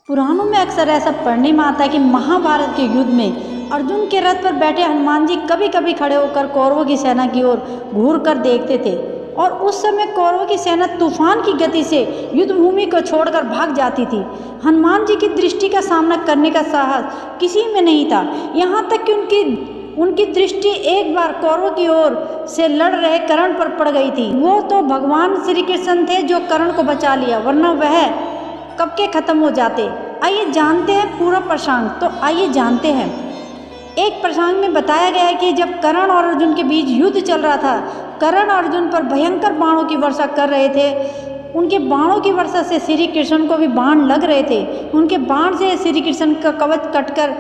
पुराणों में अक्सर ऐसा पढ़ने में आता है कि महाभारत के युद्ध में अर्जुन के रथ पर बैठे हनुमान जी कभी कभी खड़े होकर कौरवों की सेना की ओर घूर कर देखते थे और उस समय कौरवों की सेना तूफान की गति से युद्ध भूमि को छोड़कर भाग जाती थी। हनुमान जी की दृष्टि का सामना करने का साहस किसी में नहीं था, यहाँ तक कि उनकी दृष्टि एक बार कौरवों की ओर से लड़ रहे कर्ण पर पड़ गई थी। वो तो भगवान श्री कृष्ण थे जो कर्ण को बचा लिया, वरना वह कब के खत्म हो जाते। आइए जानते हैं पूरा प्रसंग। तो आइए जानते हैं। एक प्रसंग में बताया गया है कि जब कर्ण और अर्जुन के बीच युद्ध चल रहा था, कर्ण अर्जुन पर भयंकर बाणों की वर्षा कर रहे थे। उनके बाणों की वर्षा से श्री कृष्ण को भी बाण लग रहे थे। उनके बाण से श्री कृष्ण का कवच कटकर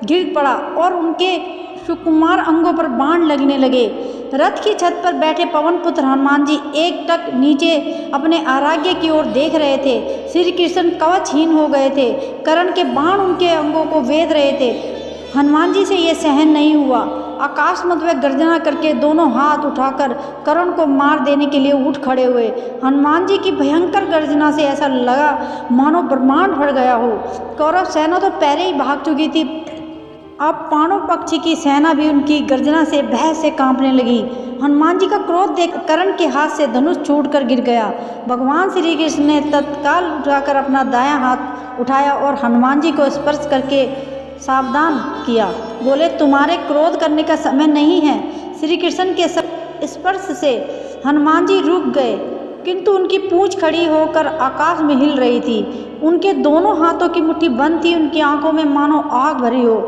गिर पड़ा और उनके सुकुमार अंगों पर बाण लगने लगे। रथ की छत पर बैठे पवन पुत्र हनुमान जी एकटक नीचे अपने आराध्य की ओर देख रहे थे। श्री कृष्ण कवचहीन हो गए थे। कर्ण के बाण उनके अंगों को वेध रहे थे। हनुमान जी से यह सहन नहीं हुआ। आकाश में वह गर्जना करके दोनों हाथ उठाकर कर्ण को मार देने के लिए उठ खड़े हुए। हनुमान जी की भयंकर गर्जना से ऐसा लगा मानो ब्रह्मांड भर गया हो। कौरव सेना तो पहले ही भाग चुकी थी, अब पांडव पक्षी की सेना भी उनकी गर्जना से भय से कांपने लगी। हनुमान जी का क्रोध देख कर्ण के हाथ से धनुष छूटकर गिर गया। भगवान श्री कृष्ण ने तत्काल उठाकर अपना दायां हाथ उठाया और हनुमान जी को स्पर्श करके सावधान किया। बोले, तुम्हारे क्रोध करने का समय नहीं है। श्री कृष्ण के स्पर्श से हनुमान जी रुक गए, किंतु उनकी पूंछ खड़ी होकर आकाश में हिल रही थी। उनके दोनों हाथों की मुट्ठी बंद थी, उनकी आंखों में मानो आग भरी हो।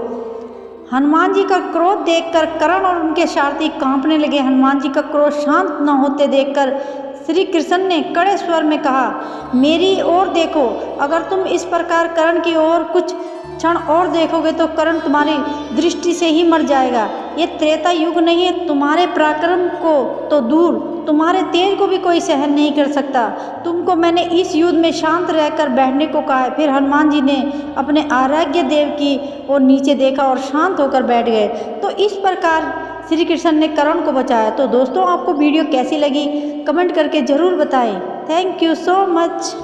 हनुमान जी का क्रोध देखकर कर्ण और उनके सारथी कांपने लगे। हनुमान जी का क्रोध शांत न होते देखकर श्री कृष्ण ने कड़े स्वर में कहा, मेरी ओर देखो। अगर तुम इस प्रकार कर्ण की ओर कुछ क्षण और देखोगे तो कर्ण तुम्हारी दृष्टि से ही मर जाएगा। ये त्रेता युग नहीं है। तुम्हारे पराक्रम को तो दूर, तुम्हारे तेज को भी कोई सहन नहीं कर सकता। तुमको मैंने इस युद्ध में शांत रहकर बैठने को कहा है। फिर हनुमान जी ने अपने आराध्य देव की ओर नीचे देखा और शांत होकर बैठ गए। तो इस प्रकार श्री कृष्ण ने कर्ण को बचाया। तो दोस्तों, आपको वीडियो कैसी लगी कमेंट करके ज़रूर बताएं। Thank you so much.